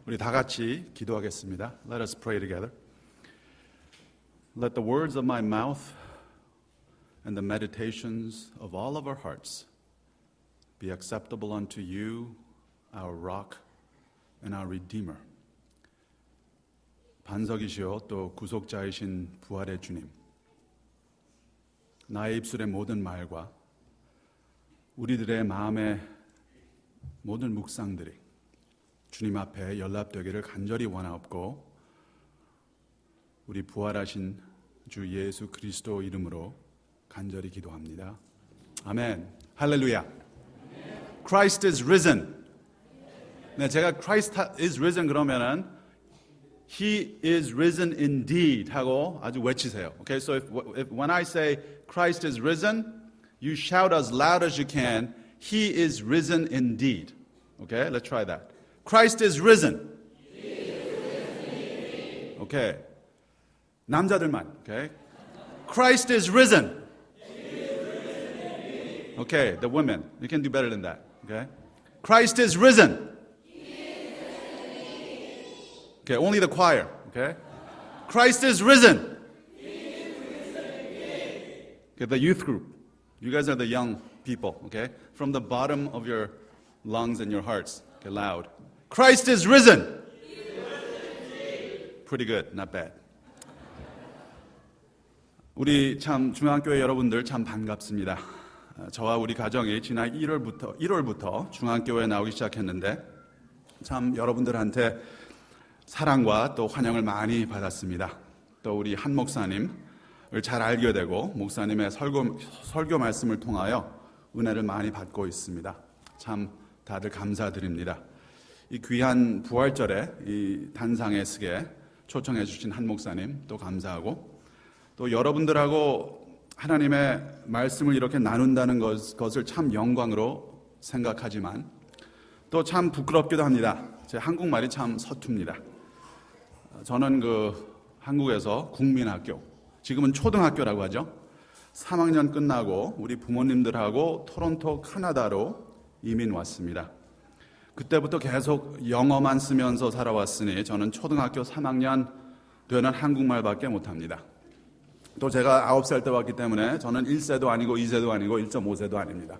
우리 다 같이 기도하겠습니다. Let us pray together. Let the words of my mouth and the meditations of all of our hearts be acceptable unto you, our rock and our redeemer. 반석이시요 또 구속자이신 부활의 주님, 나의 입술의 모든 말과 우리들의 마음의 모든 묵상들이 주님 앞에 연락되기를 간절히 원하옵고 우리 부활하신 주 예수 그리스도 이름으로 간절히 기도합니다. 아멘. 할렐루야. Christ is risen. 네, 제가 Christ is risen 그러면은 He is risen indeed 하고 아주 외치세요. Okay, so if when I say Christ is risen, you shout as loud as you can, He is risen indeed. Okay, let's try that. Christ is risen. Okay. 남자들만. Okay. Christ is risen. Okay, the women. You can do better than that. Okay. Christ is risen. Okay, only the choir. Okay. Christ is risen. Okay, the youth group. You guys are the young people. Okay. From the bottom of your lungs and your hearts. Okay, loud. Christ is risen. Pretty good, not bad. 우리 참 중앙교회 여러분들 참 반갑습니다. 저와 우리 가정이 지난 1월부터 중앙교회에 나오기 시작했는데 참 여러분들한테 사랑과 또 환영을 많이 받았습니다. 또 우리 한 목사님을 잘 알게 되고 목사님의 설교 말씀을 통하여 은혜를 많이 받고 있습니다. 참 다들 감사드립니다. 이 귀한 부활절에 이 단상에 쓰게 초청해 주신 한 목사님 또 감사하고 또 여러분들하고 하나님의 말씀을 이렇게 나눈다는 것을 참 영광으로 생각하지만 또 참 부끄럽기도 합니다. 제 한국말이 참 서툽니다. 저는 한국에서 국민학교, 지금은 초등학교라고 하죠. 3학년 끝나고 우리 부모님들하고 토론토 캐나다로 이민 왔습니다. 그때부터 계속 영어만 쓰면서 살아왔으니 저는 초등학교 3학년 되는 한국말밖에 못합니다. 또 제가 9살 때 왔기 때문에 저는 1세도 아니고 2세도 아니고 1.5세도 아닙니다.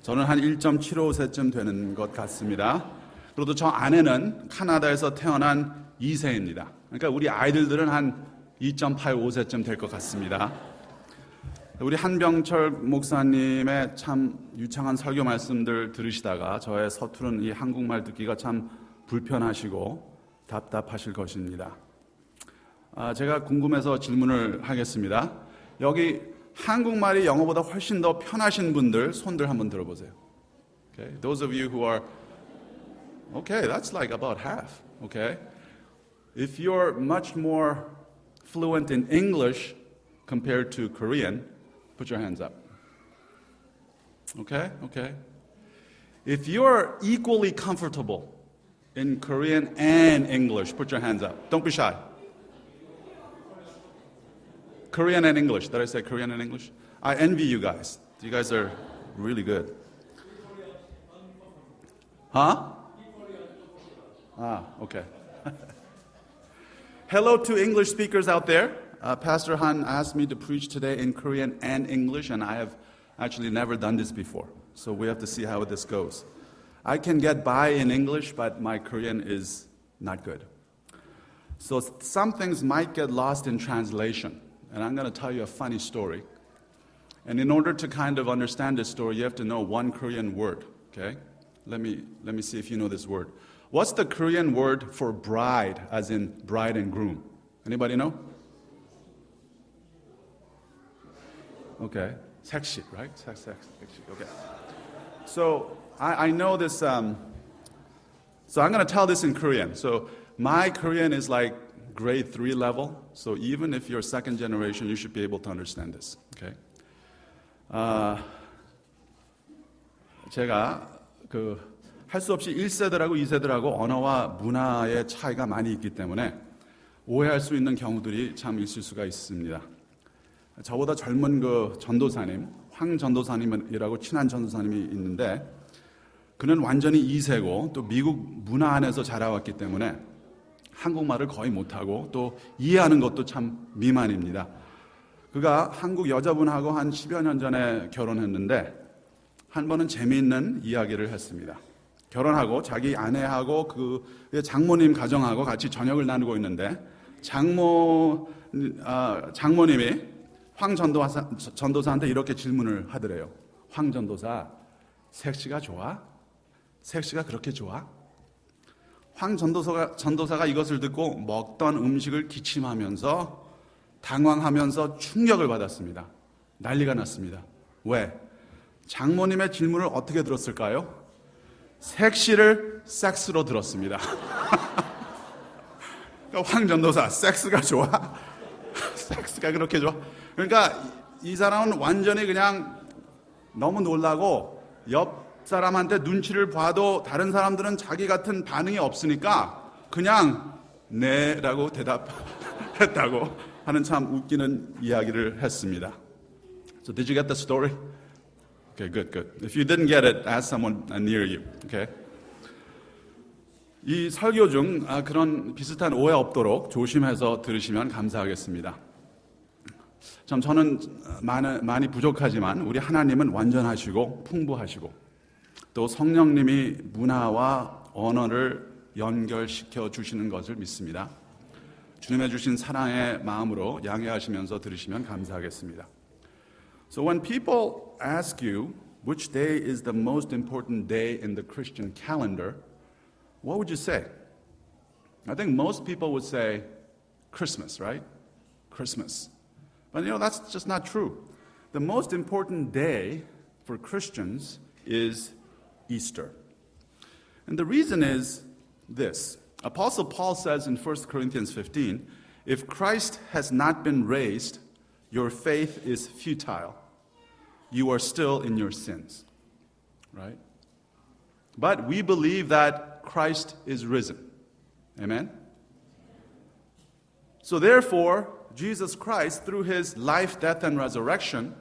저는 한 1.75세쯤 되는 것 같습니다. 그리고 저 아내는 캐나다에서 태어난 2세입니다. 그러니까 우리 아이들은 한 2.85세쯤 될 것 같습니다. 우리 한병철 목사님의 참 유창한 설교 말씀들 들으시다가 저의 서투른 이 한국말 듣기가 참 불편하시고 답답하실 것입니다. 제가 궁금해서 질문을 하겠습니다. 여기 한국말이 영어보다 훨씬 더 편하신 분들 손들 한번 들어보세요. Okay, those of you who are okay, that's like about half. Okay, if you're much more fluent in English compared to Korean, put your hands up. Okay, okay. If you're equally comfortable in Korean and English, put your hands up. Don't be shy. Korean and English. Did I say Korean and English? I envy you guys. You guys are really good. Huh? Okay. Hello to English speakers out there. Pastor Han asked me to preach today in Korean and English, and I have actually never done this before. So we have to see how this goes. I can get by in English, but my Korean is not good. So some things might get lost in translation. And I'm going to tell you a funny story. And in order to kind of understand this story, you have to know one Korean word. Okay? Let me see if you know this word. What's the Korean word for bride, as in bride and groom? Anybody know? Okay. Sexy, right? Sexy. Okay. So I know this. So I'm going to tell this in Korean. So my Korean is like grade 3 level. So even if you're second generation, you should be able to understand this. Okay. 제가 할 수 없이 1세들하고 2세들하고 언어와 문화의 차이가 많이 있기 때문에 오해할 수 있는 경우들이 참 있을 수가 있습니다. 저보다 젊은 전도사님, 황 전도사님이라고 친한 전도사님이 있는데 그는 완전히 2세고 또 미국 문화 안에서 자라왔기 때문에 한국말을 거의 못하고 또 이해하는 것도 참 미만입니다. 그가 한국 여자분하고 한 10여 년 전에 결혼했는데 한 번은 재미있는 이야기를 했습니다. 결혼하고 자기 아내하고 그 장모님 가정하고 같이 저녁을 나누고 있는데 장모님이 황 전도사한테 이렇게 질문을 하더래요. 황 전도사, 섹시가 좋아? 섹시가 그렇게 좋아? 황 전도사가 이것을 듣고 먹던 음식을 기침하면서 당황하면서 충격을 받았습니다. 난리가 났습니다. 왜? 장모님의 질문을 어떻게 들었을까요? 섹시를 섹스로 들었습니다. 황 전도사, 섹스가 좋아? 섹스가 그렇게 좋아? 그러니까 이 사람은 완전히 그냥 너무 놀라고 옆 사람한테 눈치를 봐도 다른 사람들은 자기 같은 반응이 없으니까 그냥 네라고 대답했다고 하는 참 웃기는 이야기를 했습니다. So did you get the story? Okay, good. If you didn't get it, ask someone near you. Okay. 이 설교 중 그런 비슷한 오해 없도록 조심해서 들으시면 감사하겠습니다. 참 저는 많이 부족하지만 우리 하나님은 완전하시고 풍부하시고 또 성령님이 문화와 언어를 연결시켜 주시는 것을 믿습니다. 주님의 주신 사랑의 마음으로 양해하시면서 들으시면 감사하겠습니다. So when people ask you which day is the most important day in the Christian calendar, what would you say? I think most people would say Christmas, right? Christmas. But that's just not true. The most important day for Christians is Easter. And the reason is this. Apostle Paul says in 1 Corinthians 15, if Christ has not been raised, your faith is futile. You are still in your sins. Right? But we believe that Christ is risen. Amen? So therefore, Jesus Christ, through his life, death, and resurrection,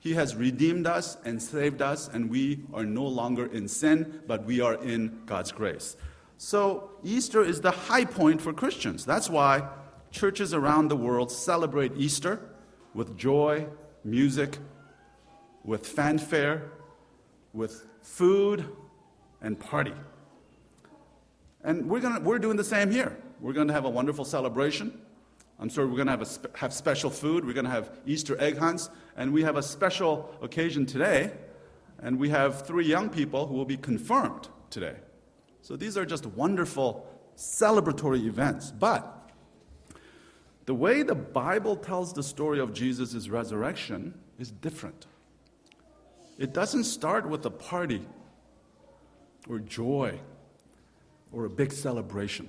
he has redeemed us and saved us, and we are no longer in sin, but we are in God's grace. So Easter is the high point for Christians. That's why churches around the world celebrate Easter with joy, music, with fanfare, with food, and party. And we're doing the same here. We're going to have a wonderful celebration. I'm sure we're going to have special food. We're going to have Easter egg hunts. And we have a special occasion today. And we have 3 young people who will be confirmed today. So these are just wonderful celebratory events. But the way the Bible tells the story of Jesus' resurrection is different. It doesn't start with a party or joy or a big celebration.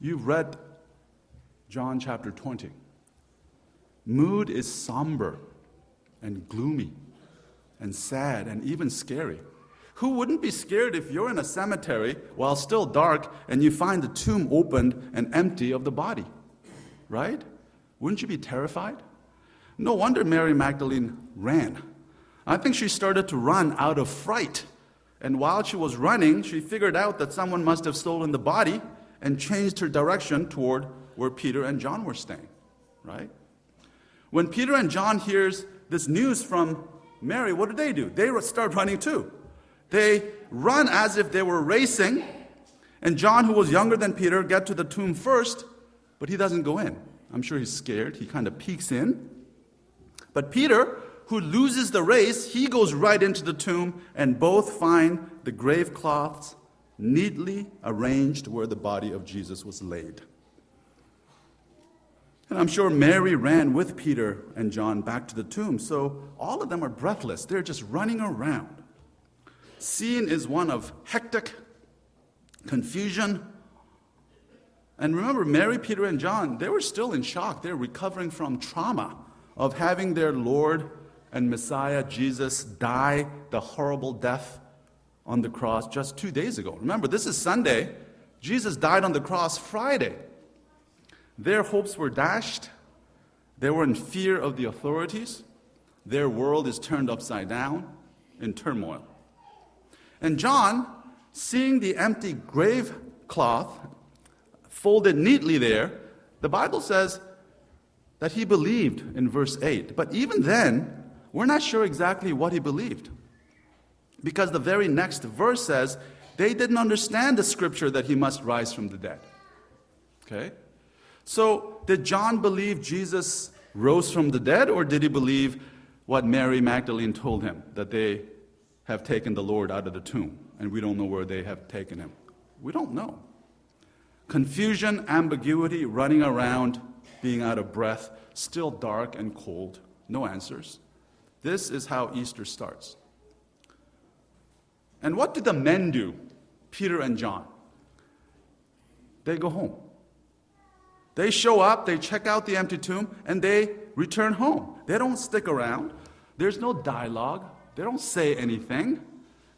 You've read John chapter 20. Mood is somber and gloomy and sad and even scary. Who wouldn't be scared if you're in a cemetery while still dark and you find the tomb opened and empty of the body? Right? Wouldn't you be terrified? No wonder Mary Magdalene ran. I think she started to run out of fright. And while she was running, she figured out that someone must have stolen the body and changed her direction toward where Peter and John were staying, right? When Peter and John hears this news from Mary, what do? They start running too. They run as if they were racing, and John, who was younger than Peter, gets to the tomb first, but he doesn't go in. I'm sure he's scared. He kind of peeks in. But Peter, who loses the race, he goes right into the tomb, and both find the grave cloths neatly arranged where the body of Jesus was laid. And I'm sure Mary ran with Peter and John back to the tomb, so all of them are breathless. They're just running around. Scene is one of hectic confusion. And remember, Mary, Peter, and John, they were still in shock. They're recovering from trauma of having their Lord and Messiah, Jesus, die the horrible death on the cross just 2 days ago. Remember, this is Sunday. Jesus died on the cross Friday. Their hopes were dashed. They were in fear of the authorities. Their world is turned upside down. in turmoil. And John, seeing the empty grave cloth folded neatly there, the Bible says that he believed in verse 8. But even then, we're not sure exactly what he believed. Because the very next verse says, they didn't understand the scripture that he must rise from the dead. Okay? So, did John believe Jesus rose from the dead, or did he believe what Mary Magdalene told him, that they have taken the Lord out of the tomb, and we don't know where they have taken him? We don't know. Confusion, ambiguity, running around, being out of breath, still dark and cold, no answers. This is how Easter starts. And what did the men do, Peter and John? They go home. They show up, they check out the empty tomb, and they return home. They don't stick around. There's no dialogue. They don't say anything.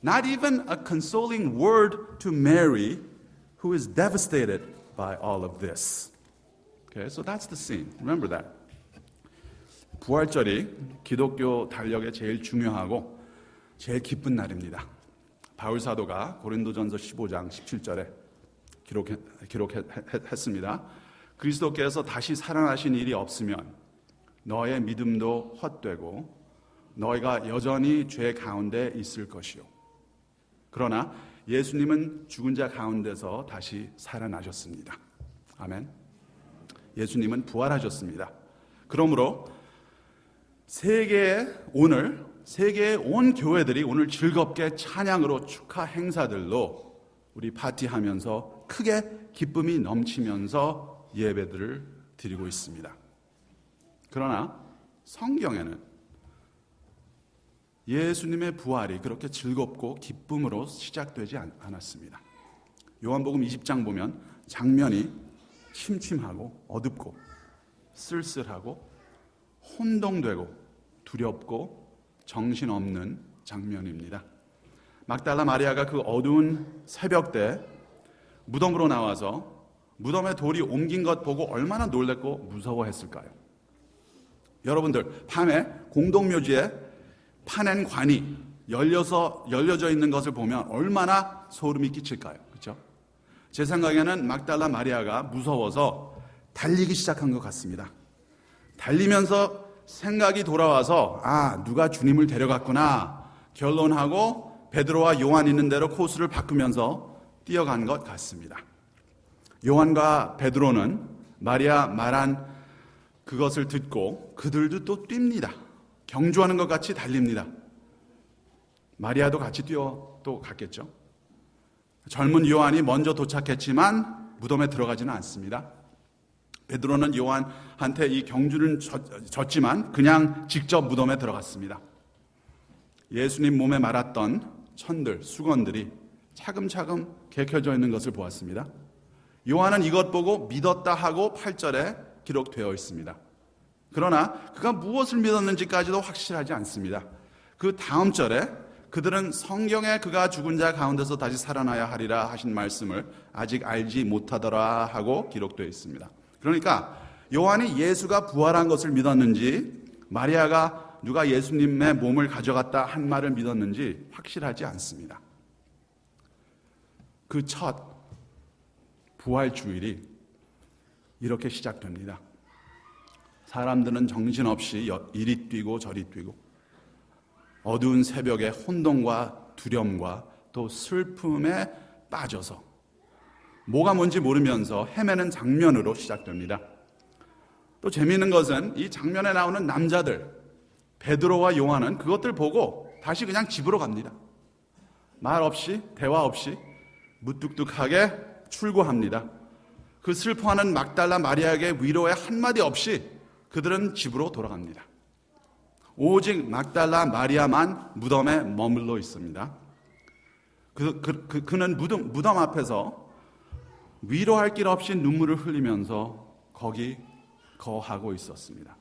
Not even a consoling word to Mary, who is devastated by all of this. Okay, so that's the scene. Remember that. 부활절이 기독교 달력에 제일 중요하고 제일 기쁜 날입니다. 바울 사도가 고린도전서 15장 17절에 기록했습니다. 그리스도께서 다시 살아나신 일이 없으면 너의 믿음도 헛되고 너희가 여전히 죄 가운데 있을 것이요. 그러나 예수님은 죽은 자 가운데서 다시 살아나셨습니다. 아멘. 예수님은 부활하셨습니다. 그러므로 세계의 온 교회들이 오늘 즐겁게 찬양으로 축하 행사들로 우리 파티하면서 크게 기쁨이 넘치면서 예배들을 드리고 있습니다. 그러나 성경에는 예수님의 부활이 그렇게 즐겁고 기쁨으로 시작되지 않았습니다. 요한복음 20장 보면 장면이 침침하고 어둡고 쓸쓸하고 혼동되고 두렵고 정신없는 장면입니다. 막달라 마리아가 그 어두운 새벽 때 무덤으로 나와서 무덤에 돌이 옮긴 것 보고 얼마나 놀랐고 무서워했을까요? 여러분들, 밤에 공동묘지에 파낸 관이 열려져 있는 것을 보면 얼마나 소름이 끼칠까요? 그렇죠? 제 생각에는 막달라 마리아가 무서워서 달리기 시작한 것 같습니다. 달리면서 생각이 돌아와서 누가 주님을 데려갔구나 결론하고 베드로와 요한 있는 대로 코스를 바꾸면서 뛰어간 것 같습니다. 요한과 베드로는 마리아 말한 그것을 듣고 그들도 또 뜁니다. 경주하는 것 같이 달립니다. 마리아도 같이 또 갔겠죠. 젊은 요한이 먼저 도착했지만 무덤에 들어가지는 않습니다. 베드로는 요한한테 이 경주는 졌지만 그냥 직접 무덤에 들어갔습니다. 예수님 몸에 말았던 천들, 수건들이 차근차근 개켜져 있는 것을 보았습니다. 요한은 이것 보고 믿었다 하고 8절에 기록되어 있습니다. 그러나 그가 무엇을 믿었는지까지도 확실하지 않습니다. 그 다음 절에 그들은 성경에 그가 죽은 자 가운데서 다시 살아나야 하리라 하신 말씀을 아직 알지 못하더라 하고 기록되어 있습니다. 그러니까 요한이 예수가 부활한 것을 믿었는지 마리아가 누가 예수님의 몸을 가져갔다 한 말을 믿었는지 확실하지 않습니다. 그 첫 부활 주일이 이렇게 시작됩니다. 사람들은 정신없이 이리 뛰고 저리 뛰고 어두운 새벽에 혼돈과 두려움과 또 슬픔에 빠져서 뭐가 뭔지 모르면서 헤매는 장면으로 시작됩니다. 또 재미있는 것은 이 장면에 나오는 남자들 베드로와 요한은 그것들 보고 다시 그냥 집으로 갑니다. 말 없이 대화 없이 무뚝뚝하게 출고합니다. 그 슬퍼하는 막달라 마리아에게 위로의 한마디 없이 그들은 집으로 돌아갑니다. 오직 막달라 마리아만 무덤에 머물러 있습니다. 그는 무덤 앞에서 위로할 길 없이 눈물을 흘리면서 거기 거하고 있었습니다.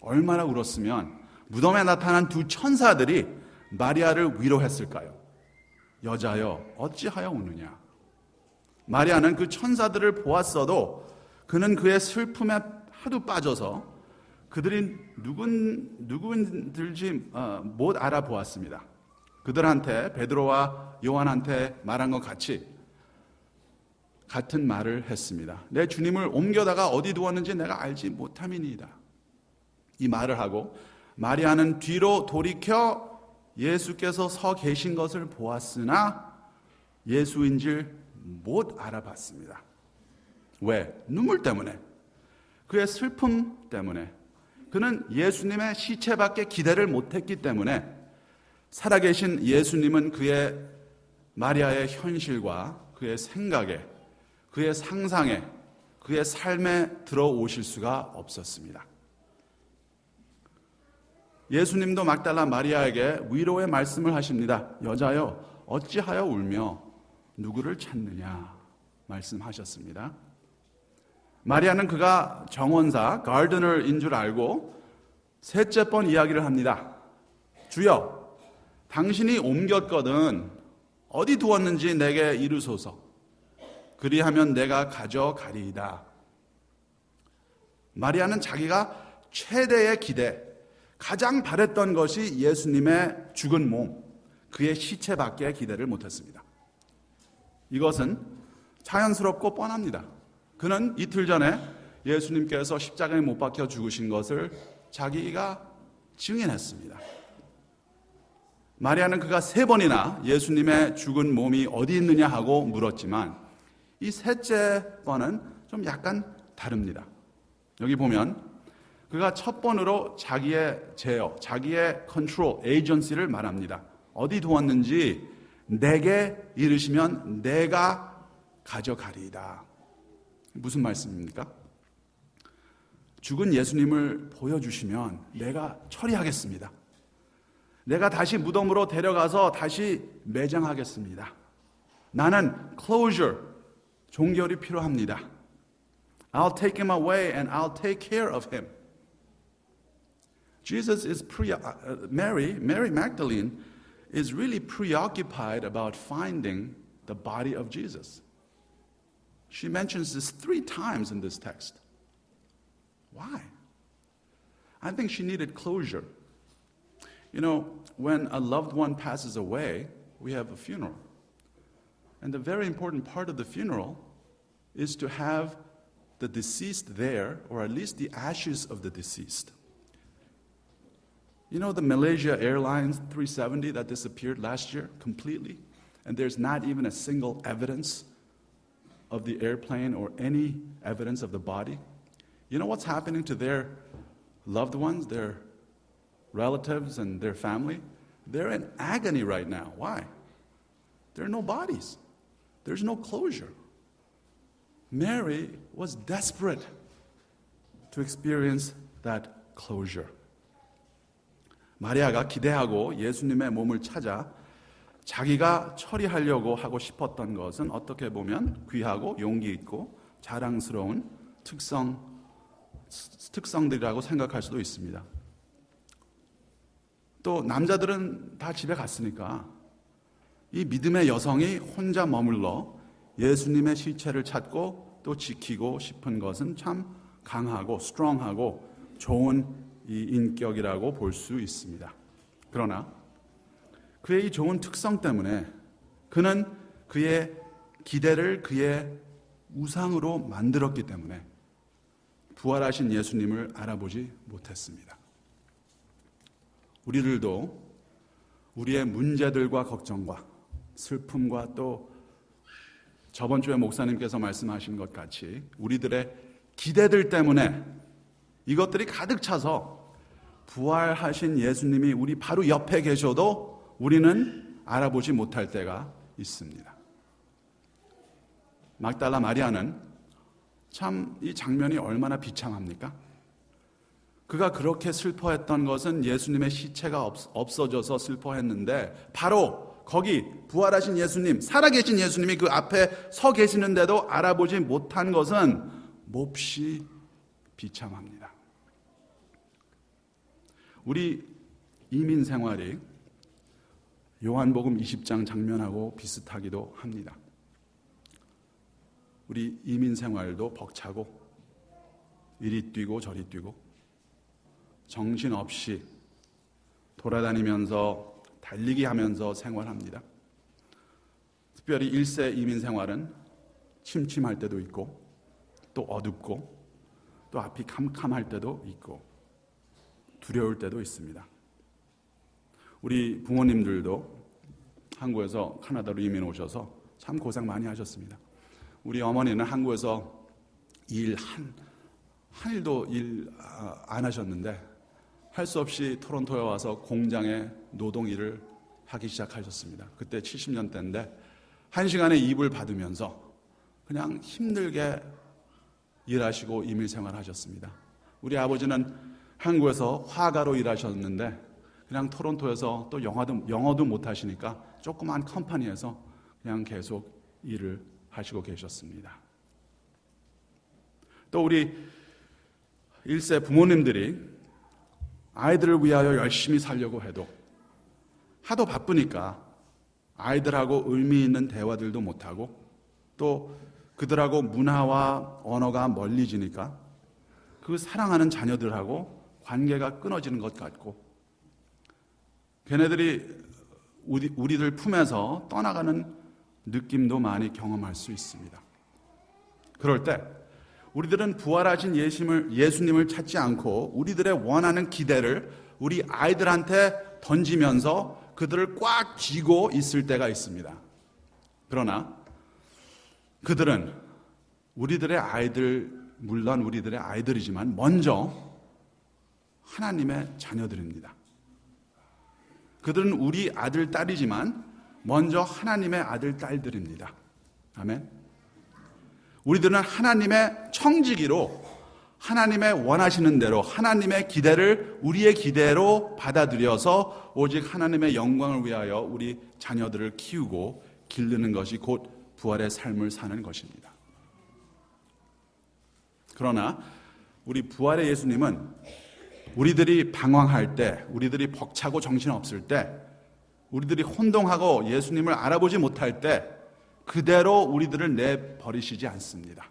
얼마나 울었으면 무덤에 나타난 두 천사들이 마리아를 위로했을까요? 여자여 어찌하여 우느냐. 마리아는 그 천사들을 보았어도 그는 그의 슬픔에 하도 빠져서 그들이 누군들지 못 알아보았습니다. 그들한테 베드로와 요한한테 말한 것 같은 말을 했습니다. 내 주님을 옮겨다가 어디 두었는지 내가 알지 못함이니이다. 이 말을 하고 마리아는 뒤로 돌이켜 예수께서 서 계신 것을 보았으나 예수인 줄 못 알아봤습니다. 왜? 눈물 때문에, 그의 슬픔 때문에, 그는 예수님의 시체밖에 기대를 못했기 때문에 살아계신 예수님은 그의 마리아의 현실과 그의 생각에, 그의 상상에, 그의 삶에 들어오실 수가 없었습니다. 예수님도 막달라 마리아에게 위로의 말씀을 하십니다. 여자여, 어찌하여 울며 누구를 찾느냐 말씀하셨습니다. 마리아는 그가 정원사 가르드너인 줄 알고 셋째 번 이야기를 합니다. 주여, 당신이 옮겼거든 어디 두었는지 내게 이르소서. 그리하면 내가 가져가리이다. 마리아는 자기가 최대의 기대, 가장 바랬던 것이 예수님의 죽은 몸, 그의 시체밖에 기대를 못했습니다. 이것은 자연스럽고 뻔합니다. 그는 이틀 전에 예수님께서 십자가에 못 박혀 죽으신 것을 자기가 증인했습니다. 마리아는 그가 3번이나 예수님의 죽은 몸이 어디 있느냐 하고 물었지만 이 셋째 번은 좀 약간 다릅니다. 여기 보면 그가 첫 번으로 자기의 제어, 자기의 컨트롤, 에이전시를 말합니다. 어디 두었는지 내게 이르시면 내가 가져가리이다. 무슨 말씀입니까? 죽은 예수님을 보여주시면 내가 처리하겠습니다. 내가 다시 무덤으로 데려가서 다시 매장하겠습니다. 나는 closure, 종결이 필요합니다. I'll take him away and I'll take care of him. Jesus is Mary Magdalene is really preoccupied about finding the body of Jesus. She mentions this 3 times in this text. Why? I think she needed closure. You know, when a loved one passes away, we have a funeral. And the very important part of the funeral is to have the deceased there, or at least the ashes of the deceased. You know the Malaysia Airlines 370 that disappeared last year completely? And there's not even a single evidence of the airplane or any evidence of the body. You know what's happening to their loved ones, their relatives and their family? They're in agony right now. Why? There are no bodies. There's no closure. Mary was desperate to experience that closure. 마리아가 기대하고 예수님의 몸을 찾아 자기가 처리하려고 하고 싶었던 것은 어떻게 보면 귀하고 용기 있고 자랑스러운 특성들이라고 생각할 수도 있습니다. 또 남자들은 다 집에 갔으니까 이 믿음의 여성이 혼자 머물러 예수님의 시체를 찾고 또 지키고 싶은 것은 참 강하고 스트롱하고 좋은 이 인격이라고 볼 수 있습니다. 그러나 그의 이 좋은 특성 때문에 그는 그의 기대를 그의 우상으로 만들었기 때문에 부활하신 예수님을 알아보지 못했습니다. 우리들도 우리의 문제들과 걱정과 슬픔과 또 저번 주에 목사님께서 말씀하신 것 같이 우리들의 기대들 때문에 이것들이 가득 차서 부활하신 예수님이 우리 바로 옆에 계셔도 우리는 알아보지 못할 때가 있습니다. 막달라 마리아는 참 이 장면이 얼마나 비참합니까? 그가 그렇게 슬퍼했던 것은 예수님의 시체가 없어져서 슬퍼했는데 바로 거기 부활하신 예수님, 살아계신 예수님이 그 앞에 서 계시는데도 알아보지 못한 것은 몹시 비참합니다. 우리 이민 생활이 요한복음 20장 장면하고 비슷하기도 합니다. 우리 이민 생활도 벅차고 이리 뛰고 저리 뛰고 정신없이 돌아다니면서 달리기 하면서 생활합니다. 특별히 1세 이민 생활은 침침할 때도 있고 또 어둡고 또 앞이 캄캄할 때도 있고 두려울 때도 있습니다. 우리 부모님들도 한국에서 카나다로 이민 오셔서 참 고생 많이 하셨습니다. 우리 어머니는 한국에서 한 일도 일 안 하셨는데 할 수 없이 토론토에 와서 공장에 노동 일을 하기 시작하셨습니다. 그때 70년대인데 1시간에 이불 받으면서 그냥 힘들게 일하시고 이민 생활하셨습니다. 우리 아버지는 한국에서 화가로 일하셨는데 그냥 토론토에서 또 영어도 못 하시니까 조그만 컴퍼니에서 그냥 계속 일을 하시고 계셨습니다. 또 우리 1세 부모님들이 아이들을 위하여 열심히 살려고 해도 하도 바쁘니까 아이들하고 의미 있는 대화들도 못하고 또 그들하고 문화와 언어가 멀리지니까 그 사랑하는 자녀들하고 관계가 끊어지는 것 같고 걔네들이 우리들 품에서 떠나가는 느낌도 많이 경험할 수 있습니다. 그럴 때 우리들은 부활하신 예수님을 찾지 않고 우리들의 원하는 기대를 우리 아이들한테 던지면서 그들을 꽉 쥐고 있을 때가 있습니다. 그러나 그들은 우리들의 아이들, 물론 우리들의 아이들이지만 먼저 하나님의 자녀들입니다. 그들은 우리 아들, 딸이지만 먼저 하나님의 아들, 딸들입니다. 아멘. 우리들은 하나님의 청지기로 하나님의 원하시는 대로 하나님의 기대를 우리의 기대로 받아들여서 오직 하나님의 영광을 위하여 우리 자녀들을 키우고 기르는 것이 곧 부활의 삶을 사는 것입니다. 그러나 우리 부활의 예수님은 우리들이 방황할 때, 우리들이 벅차고 정신없을 때, 우리들이 혼동하고 예수님을 알아보지 못할 때 그대로 우리들을 내버리시지 않습니다.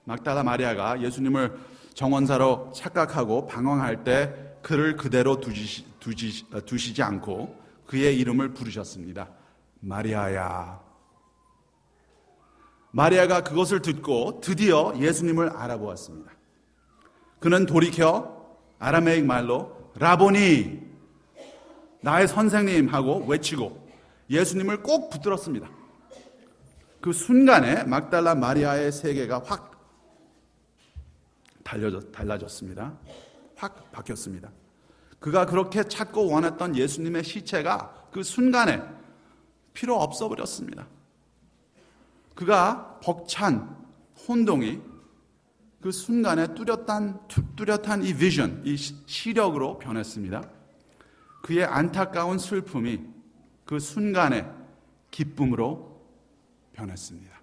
막달라 마리아가 예수님을 정원사로 착각하고 방황할 때 그를 그대로 두시지 않고 그의 이름을 부르셨습니다. 마리아야. 마리아가 그것을 듣고 드디어 예수님을 알아보았습니다. 그는 돌이켜 아라메익 말로 라보니, 나의 선생님 하고 외치고 예수님을 꼭 붙들었습니다. 그 순간에 막달라 마리아의 세계가 확 달라졌습니다. 확 바뀌었습니다. 그가 그렇게 찾고 원했던 예수님의 시체가 그 순간에 필요 없어 버렸습니다. 그가 벅찬 혼동이 그 순간에 뚜렷한 이 비전, 이 시력으로 변했습니다. 그의 안타까운 슬픔이 그 순간에 기쁨으로 변했습니다.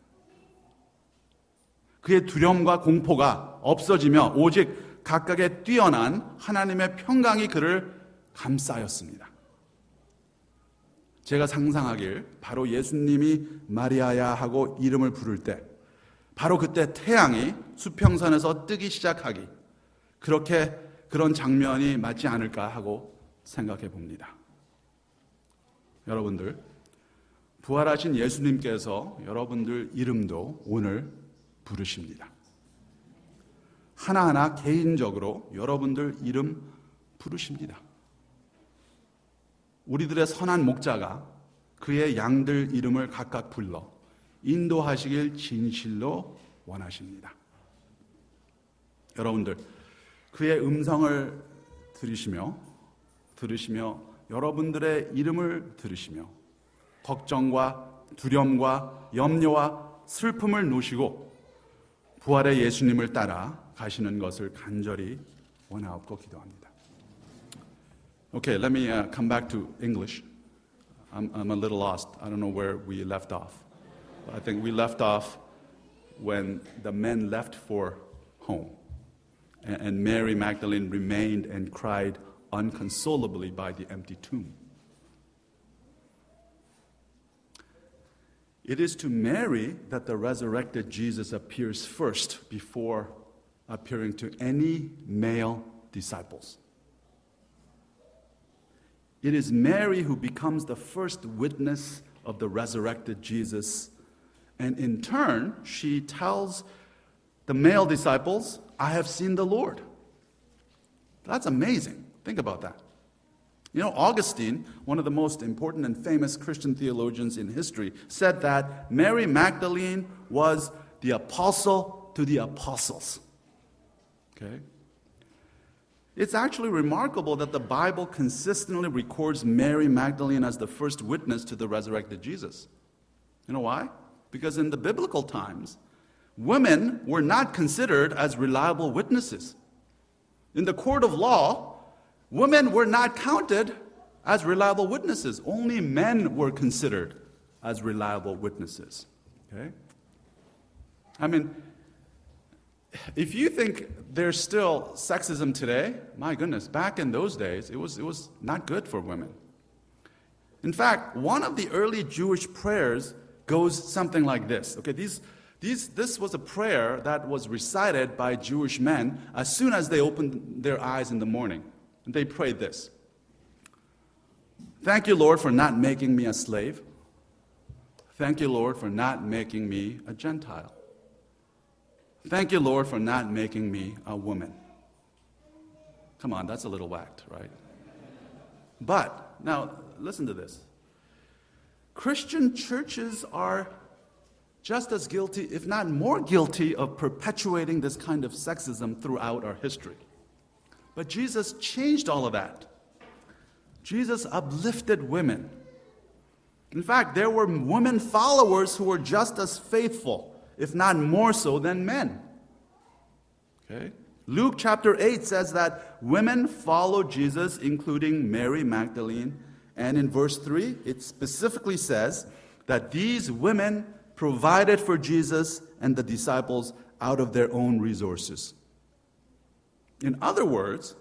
그의 두려움과 공포가 없어지며 오직 각각의 뛰어난 하나님의 평강이 그를 감싸였습니다. 제가 상상하길 바로 예수님이 마리아야 하고 이름을 부를 때 바로 그때 태양이 수평선에서 뜨기 시작하기, 그런 장면이 맞지 않을까 하고 생각해 봅니다. 여러분들, 부활하신 예수님께서 여러분들 이름도 오늘 부르십니다. 하나하나 개인적으로 여러분들 이름 부르십니다. 우리들의 선한 목자가 그의 양들 이름을 각각 불러 인도하시길 진실로 원하십니다. 여러분들, 그의 음성을 들으시며 여러분들의 이름을 들으시며 걱정과 두려움과 염려와 슬픔을 놓으시고 부활의 예수님을 따라 가시는 것을 간절히 원하옵고 기도합니다. Okay, let me come back to English. I'm a little lost. I don't know where we left off. I think we left off when the men left for home, and Mary Magdalene remained and cried unconsolably by the empty tomb. It is to Mary that the resurrected Jesus appears first before appearing to any male disciples. it is Mary who becomes the first witness of the resurrected Jesus. And in turn, she tells the male disciples, I have seen the Lord. That's amazing. Think about that. You know, Augustine, one of the most important and famous Christian theologians in history, said that Mary Magdalene was the apostle to the apostles. Okay? It's actually remarkable that the Bible consistently records Mary Magdalene as the first witness to the resurrected Jesus. You know why? Because in the biblical times, women were not considered as reliable witnesses. In the court of law, women were not counted as reliable witnesses. Only men were considered as reliable witnesses. Okay? I mean, if you think there's still sexism today, my goodness, back in those days, it was not good for women. In fact, one of the early Jewish prayers goes something like this. Okay, this was a prayer that was recited by Jewish men as soon as they opened their eyes in the morning. And they prayed this. Thank you, Lord, for not making me a slave. Thank you, Lord, for not making me a Gentile. Thank you, Lord, for not making me a woman. Come on, that's a little whacked, right? But, now, listen to this. Christian churches are just as guilty, if not more guilty, of perpetuating this kind of sexism throughout our history. But Jesus changed all of that. Jesus uplifted women. In fact, there were women followers who were just as faithful, if not more so, than men. Okay? Luke chapter 8 says that women followed Jesus, including Mary Magdalene. And in verse 3, it specifically says that these women provided for Jesus and the disciples out of their own resources. In other words,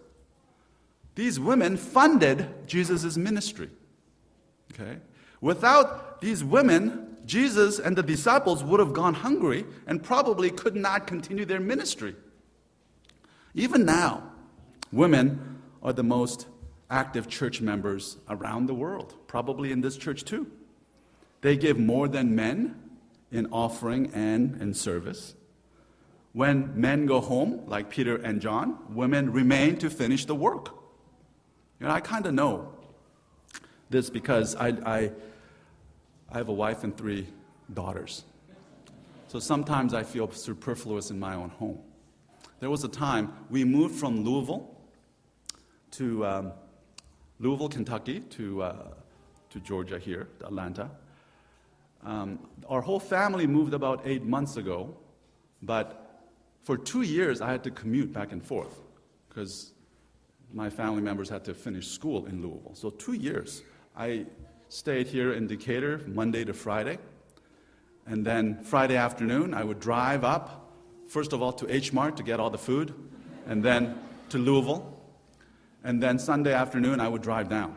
these women funded Jesus' ministry. Okay? Without these women, Jesus and the disciples would have gone hungry and probably could not continue their ministry. Even now, women are the most active church members around the world, probably in this church too. They give more than men in offering and in service. When men go home, like Peter and John, women remain to finish the work. You know, I kind of know this because I have a wife and 3 daughters. So sometimes I feel superfluous in my own home. There was a time we moved from Louisville, Kentucky, to Georgia here, to Atlanta. Our whole family moved about 8 months ago, but for 2 years I had to commute back and forth because my family members had to finish school in Louisville. So 2 years I stayed here in Decatur Monday to Friday, and then Friday afternoon I would drive up, first of all to H Mart to get all the food, and then to Louisville, and then Sunday afternoon I would drive down.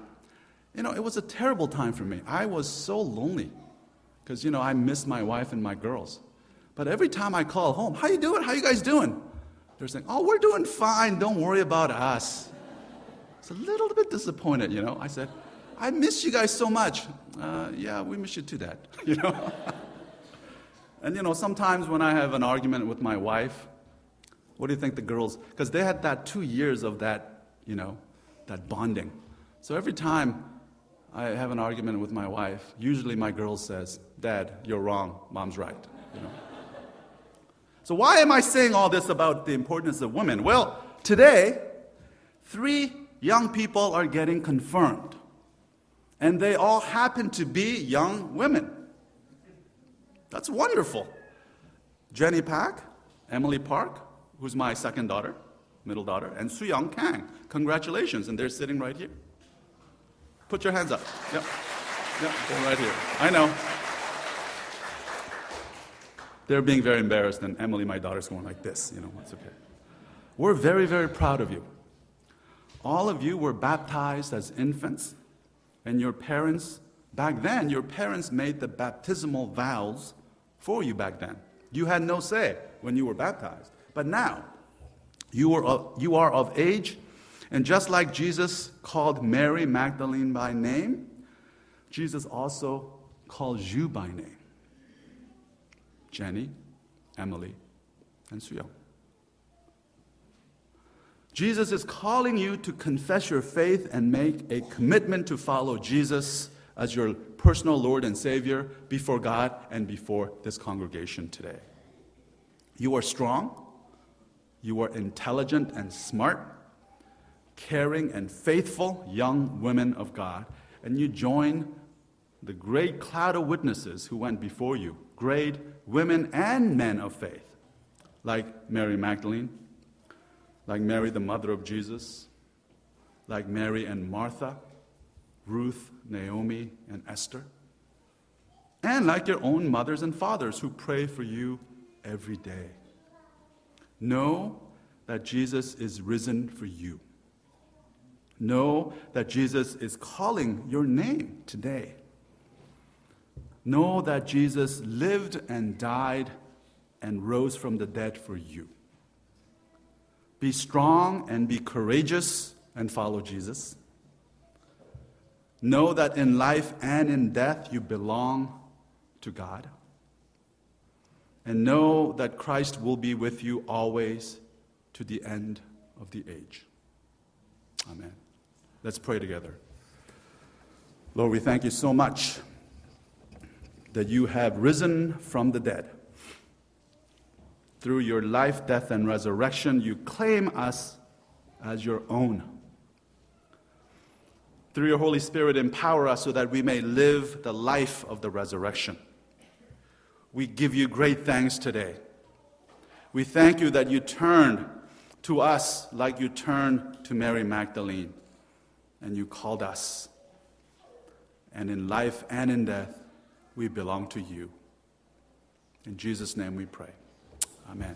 You know, it was a terrible time for me. I was so lonely because, you know, I miss my wife and my girls. But every time I call home, how you doing? How you guys doing? They're saying, oh, we're doing fine. Don't worry about us. It's a little bit disappointed, you know. I said, I miss you guys so much. Yeah, we miss you too, Dad. You know. And, you know, sometimes when I have an argument with my wife, what do you think the girls, because they had that 2 years of that, you know, that bonding. So every time I have an argument with my wife, usually my girl says, Dad, you're wrong, Mom's right. You know? So why am I saying all this about the importance of women? Well, today, 3 young people are getting confirmed. And they all happen to be young women. That's wonderful. Jenny Pak, Emily Park, who's my second daughter, middle daughter, and Soo-young Kang. Congratulations, and they're sitting right here. Put your hands up. Yep, they're right here. I know. They're being very embarrassed, and Emily, my daughter's going like this. You know, it's okay. We're very, very proud of you. All of you were baptized as infants, and your parents, back then, your parents made the baptismal vows for you back then. You had no say when you were baptized. But now, you are of age, And just like Jesus called Mary Magdalene by name, Jesus also calls you by name. Jenny, Emily, and Suyong. Jesus is calling you to confess your faith and make a commitment to follow Jesus as your personal Lord and Savior before God and before this congregation today. You are strong, you are intelligent and smart, caring and faithful young women of God, and you join the great cloud of witnesses who went before you, great women and men of faith, like Mary Magdalene, like Mary, the mother of Jesus, like Mary and Martha, Ruth, Naomi, and Esther, and like your own mothers and fathers who pray for you every day. Know that Jesus is risen for you. Know that Jesus is calling your name today. Know that Jesus lived and died and rose from the dead for you. Be strong and be courageous and follow Jesus. Know that in life and in death you belong to God. And know that Christ will be with you always to the end of the age. Amen. Let's pray together. Lord, we thank you so much that you have risen from the dead. Through your life, death, and resurrection, you claim us as your own. Through your Holy Spirit, empower us so that we may live the life of the resurrection. We give you great thanks today. We thank you that you turned to us like you turned to Mary Magdalene, and you called us. And in life and in death, we belong to you. In Jesus' name we pray. Amen.